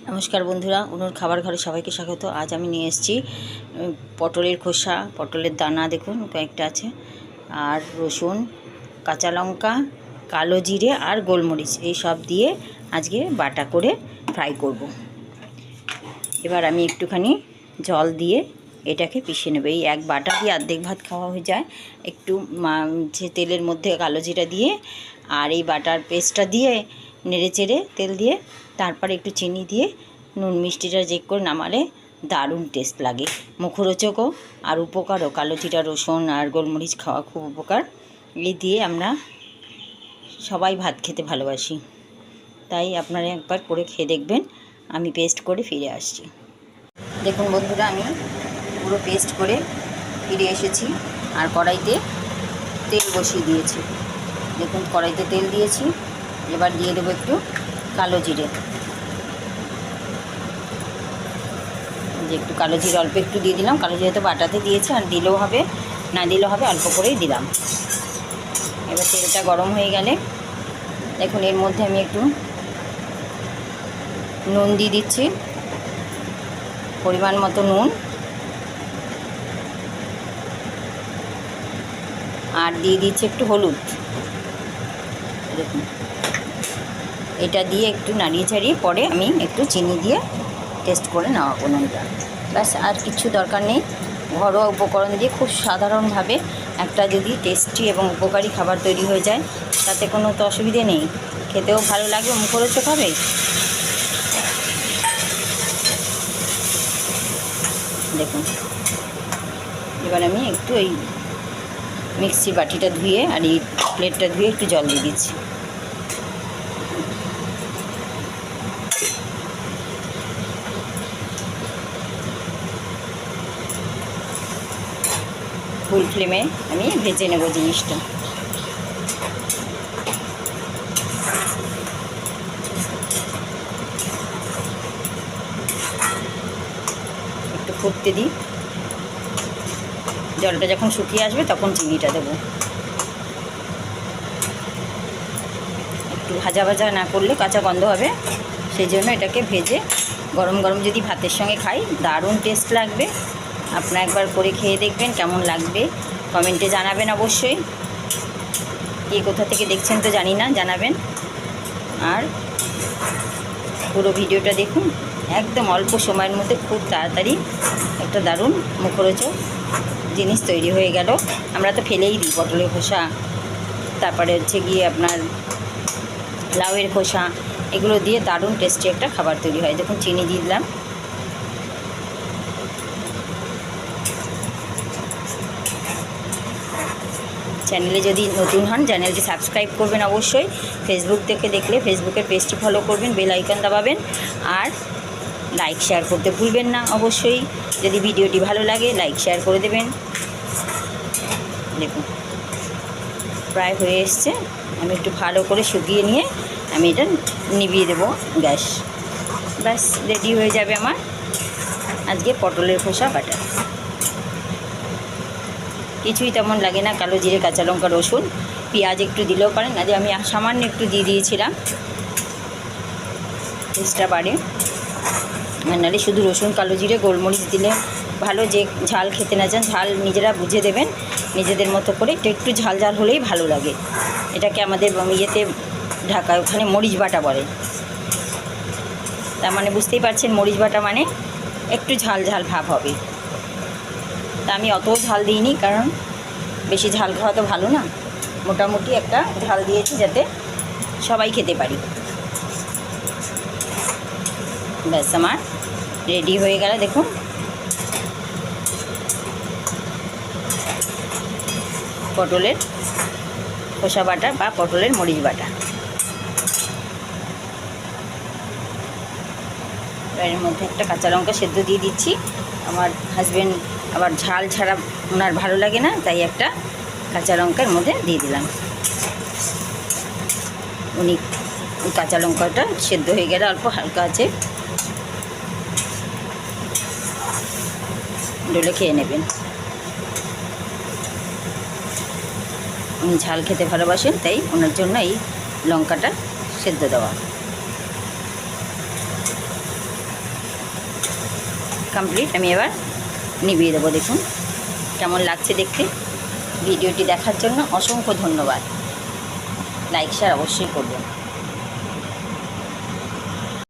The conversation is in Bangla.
নমস্কার বন্ধুরা, অনুর খাবার ঘরে সবাইকে স্বাগত। আজ আমি নিয়ে এসেছি পটলের খোসা, পটলের দানা দেখুন কয়েকটা আছে, আর রসুন, কাঁচা লঙ্কা, কালো জিরে আর গোলমরিচ এই সব দিয়ে আজকে বাটা করে ফ্রাই করব। এবার আমি একটুখানি জল দিয়ে এটাকে পিষে নেব। এই এক বাটা দিয়ে অর্ধেক ভাত খাওয়া হয়ে যায়। একটু তেলের মধ্যে কালো জিরা দিয়ে আর এই বাটার পেস্টটা দিয়ে নেড়ে চেড়ে তেল দিয়ে তারপরে একটু চিনি দিয়ে নুন মিষ্টিটা চেক করে নামালে দারুণ টেস্ট লাগে, মুখরোচকও আর উপকারও। কালো জিরা, রসুন আর গোলমরিচ খাওয়া খুব উপকার। এই দিয়ে আমরা সবাই ভাত খেতে ভালোবাসি, তাই আপনারা একবার করে খেয়ে দেখবেন। আমি পেস্ট করে ফিরে আসছি। দেখুন বন্ধুরা, আমি পুরো পেস্ট করে ফিরে এসেছি আর কড়াইতে তেল বসিয়ে দিয়েছি। দেখুন কড়াইতে তেল দিয়েছি। এবার দিয়ে দেবো একটু কালো জিরে, একটু কালো জিরে অল্প একটু দিয়ে দিলাম। কালো জিরে তো বাটাতে দিয়েছি, আর দিলেও হবে না দিলেও হবে, অল্প করেই দিলাম। এবার তেলটা গরম হয়ে গেলে দেখুন এর মধ্যে আমি একটু নুন দিয়ে দিচ্ছি, পরিমাণ মতো নুন, আর দিয়ে দিচ্ছি একটু হলুদ। দেখুন এটা দিয়ে একটু নাড়িয়ে ছাড়িয়ে পরে আমি একটু চিনি দিয়ে টেস্ট করে নেওয়াবো নুনটা। ব্যাস, আর কিছু দরকার নেই। ঘরোয়া উপকরণ দিয়ে খুব সাধারণভাবে একটা যদি টেস্টি এবং উপকারী খাবার তৈরি হয়ে যায়, তাতে কোনো তো অসুবিধে নেই, খেতেও ভালো লাগবে, মুখরোচক হবে। দেখুন এবার আমি একটু এই মিক্সির বাটিটা ধুয়ে আর এই প্লেটটা ধুয়ে একটু জল দিয়ে দিচ্ছি। ফুল ফ্লেমে আমি ভেজে নেব জিনিসটা। একটু ফুটতে দিই, জলটা যখন শুকিয়ে আসবে তখন চিনিটা দেবো। একটু ভাজা ভাজা না করলে কাঁচা গন্ধ হবে, সেই জন্য এটাকে ভেজে গরম গরম যদি ভাতের সঙ্গে খাই দারুণ টেস্ট লাগবে। আপনারা একবার করে খেয়ে দেখবেন কেমন লাগবে, কমেন্টে জানাবেন অবশ্যই। কে কোথা থেকে দেখছেন তো জানি না, জানাবেন। আর পুরো ভিডিওটা দেখুন, একদম অল্প সময়ের মধ্যে খুব তাড়াতাড়ি একটা দারুণ মুখরোচক জিনিস তৈরি হয়ে গেল। আমরা তো ফেলেই দিই পটলের খোসা, তারপরে হচ্ছে গিয়ে আপনার লাউয়ের খোসা, এগুলো দিয়ে দারুণ টেস্টি একটা খাবার তৈরি হয়। দেখুন চিনি দিয়ে দিলাম। চ্যানেলে যদি নতুন হন চ্যানেলটি সাবস্ক্রাইব করবেন অবশ্যই। ফেসবুক থেকে দেখলে ফেসবুকের পেজটি ফলো করবেন, বেল আইকন দাবাবেন, আর লাইক শেয়ার করতে ভুলবেন না অবশ্যই। যদি ভিডিওটি ভালো লাগে লাইক শেয়ার করে দেবেন। দেখুন প্রায় হয়ে এসছে। আমি একটু ভালো করে শুকিয়ে নিয়ে আমি এটা নিভিয়ে দেবো গ্যাস। ব্যাস রেডি হয়ে যাবে আমার আজকে পটলের খোসা বাটা। কিছুই তেমন লাগে না, কালো জিরে, কাঁচা লঙ্কা, রসুন, পেঁয়াজ একটু দিলেও পারেন, আজ আমি সামান্য একটু দিয়ে দিয়েছিলাম, টেস্টটা বাড়ে। নাহলে শুধু রসুন, কালো জিরে, গোলমরিচ দিলে ভালো। যে ঝাল খেতে না চান, ঝাল নিজেরা বুঝে দেবেন নিজেদের মতো করে। একটু ঝাল ঝাল হলেই ভালো লাগে। এটাকে আমাদের ইয়েতে ঢাকায় ওখানে মরিচ বাটা বলে, তার মানে বুঝতেই পারছেন মরিচ বাটা মানে একটু ঝাল ঝাল ভাব হবে। তা আমি অত ঝাল দিইনি, কারণ বেশি ঝাল খাওয়া তো ভালো না। মোটামুটি একটা ঝাল দিয়েছি যাতে সবাই খেতে পারি। ব্যাস আমার রেডি হয়ে গেল। দেখুন পটলের খোসা বাটা বা পটলের মরিচ বাটা। এর মধ্যে একটা কাঁচা লঙ্কা সেদ্ধ দিয়ে দিচ্ছি। আমার হাজব্যান্ড আবার ঝাল ছাড়া ওনার ভালো লাগে না, তাই একটা কাঁচা লঙ্কার মধ্যে দিয়ে দিলাম। উনি কাঁচা লঙ্কাটা সেদ্ধ হয়ে গেলে অল্প হালকা আছে ডলে খেয়ে নেবেন। উনি ঝাল খেতে ভালোবাসেন, তাই ওনার জন্য এই লঙ্কাটা সেদ্ধ দেওয়া। কমপ্লিট। আমি এবার নিভিয়ে দেবো। দেখুন কেমন লাগছে দেখতে। ভিডিওটি দেখার জন্য অসংখ্য ধন্যবাদ। লাইক শেয়ার অবশ্যই করবেন।